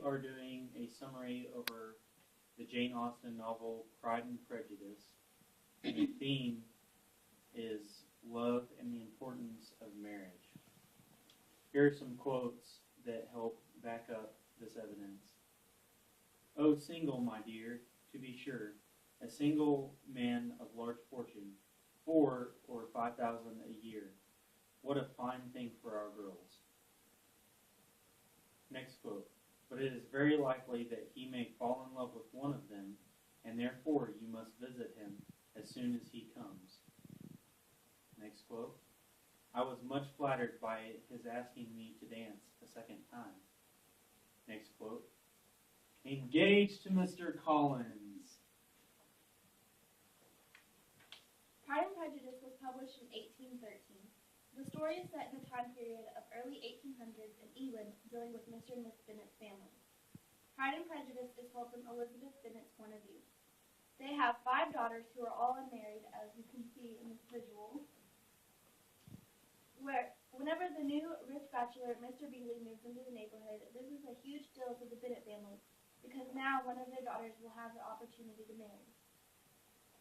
are doing a summary over the Jane Austen novel Pride and Prejudice, and the theme is love and the importance of marriage. Here are some quotes that help back up this evidence. "Oh, single, my dear, to be sure, a single man of large fortune, 4 or 5,000 a year. What a fine thing for our girls." Next quote. "But it is very likely that he may fall in love with one of them, and therefore you must visit him as soon as he comes." Next quote. "I was much flattered by his asking me to dance a second time." Next quote. "Engaged to Mr. Collins." Pride and Prejudice was published in 1813. The story is set in the time period of early 1800s in England, dealing with Mr. and Miss Bennet's family. Pride and Prejudice is told from Elizabeth Bennet's point of view. They have 5 daughters who are all unmarried, as you can see in this visual. Whenever the new rich bachelor, Mr. Bingley, moves into the neighborhood, this is a huge deal to the Bennet family, because now one of their daughters will have the opportunity to marry.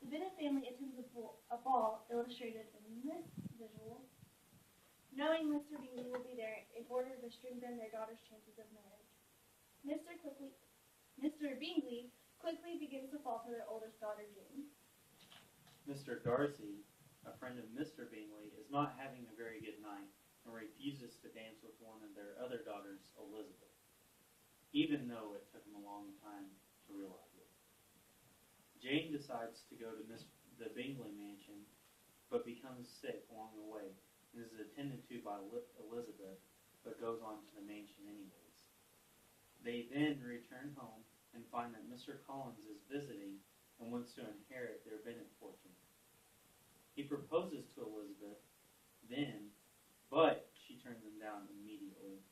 The Bennet family attends a ball, illustrated in this visual, knowing Mr. Bingley will be there in order to strengthen their daughter's chances of marriage. Mr. Bingley quickly begins to fall for their oldest daughter, Jane. Mr. Darcy, a friend of Mr. Bingley, is not having a very good night and refuses to dance with one of their other daughters, Elizabeth, even though it took him a long time to realize it. Jane decides to go to the Bingley mansion, but becomes sick along the way and is attended to by Elizabeth, but goes on to the mansion anyways. They then return home and find that Mr. Collins is visiting and wants to inherit their Bennet fortune. He proposes to Elizabeth then, but she turns him down immediately.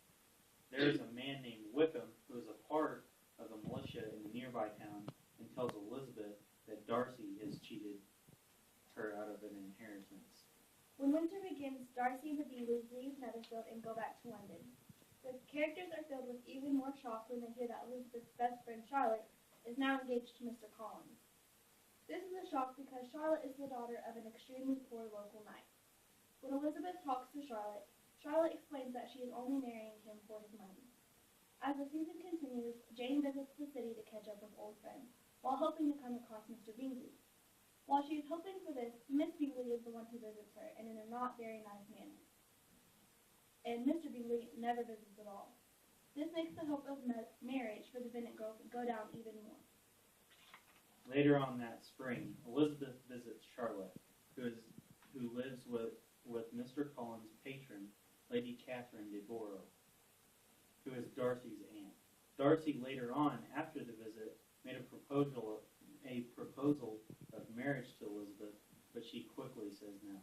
There is a man named Wickham who is a part of the militia in the nearby town and tells Elizabeth that Darcy has cheated her out of an inheritance. When winter begins, Darcy and the Bingleys leave Netherfield and go back to London. The characters are filled with even more shock when they hear that Elizabeth's best friend Charlotte is now engaged to Mr. Collins. This is a shock because Charlotte is the daughter of an extremely poor local knight. When Elizabeth talks to Charlotte, Charlotte explains that she is only marrying him for his money. As the season continues, Jane visits the city to catch up with old friends, while hoping to come across Mr. Bingley. While she is hoping for this, Miss Bingley is the one who visits her, and in a not very nice manner. And Mr. Bingley never visits at all. This makes the hope of marriage for the Bennet girls go down even more. Later on that spring, Elizabeth visits Charlotte, who lives with Mr. Collins' patron, Lady Catherine de Bourgh, who is Darcy's aunt. Darcy later on, after the visit, made a proposal of marriage to Elizabeth, but she quickly says no.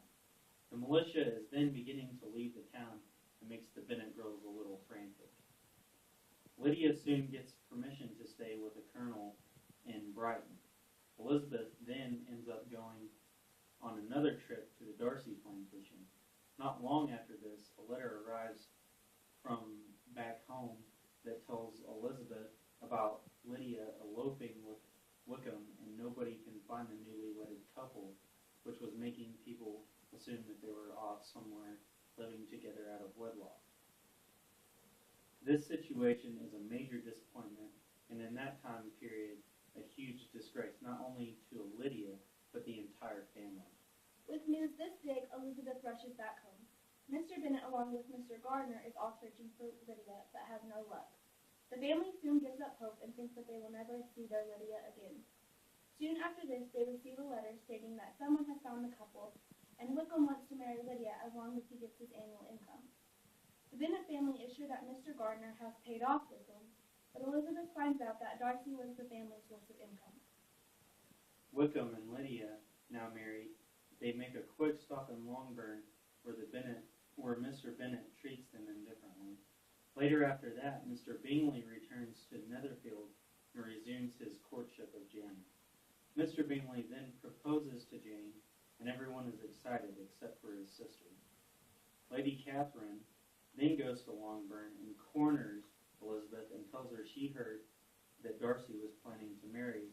The militia is then beginning to leave the town and makes the Bennet girls a little frantic. Lydia soon gets permission to stay with the colonel in Brighton. Elizabeth then ends up going on another trip to the Darcy plantation. Not long after this, a letter arrives from back home that tells Elizabeth about Lydia eloping with Wickham, and nobody can find the newly wedded couple, which was making people assume that they were off somewhere living together out of wedlock. This situation is a major disappointment, and in that time period, a huge disgrace, not only to Lydia, but the entire family. With news this big, Elizabeth rushes back home. Mr. Bennet, along with Mr. Gardiner, is off searching for Lydia, but has no luck. The family soon gives up hope and thinks that they will never see their Lydia again. Soon after this, they receive a letter stating that someone has found the couple, and Wickham wants to marry Lydia as long as he gets his annual income. The Bennet family is sure that Mr. Gardiner has paid off Wickham, but Elizabeth finds out that Darcy was the family's source of income. Wickham and Lydia, now married, they make a quick stop in Longbourn where Mr. Bennet treats them indifferently. Later after that, Mr. Bingley returns to Netherfield and resumes his courtship of Jane. Mr. Bingley then proposes to Jane, and everyone is excited except for his sister. Lady Catherine then goes to Longbourn and corners Elizabeth and tells her she heard that Darcy was planning to marry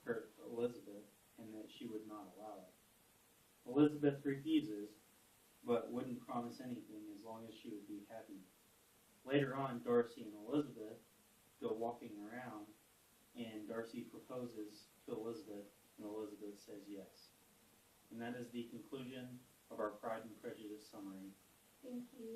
her Elizabeth and that she would not allow it. Elizabeth refuses, but wouldn't promise anything as long as she would be happy. Later on, Darcy and Elizabeth go walking around, and Darcy proposes to Elizabeth, and Elizabeth says yes. And that is the conclusion of our Pride and Prejudice summary. Thank you.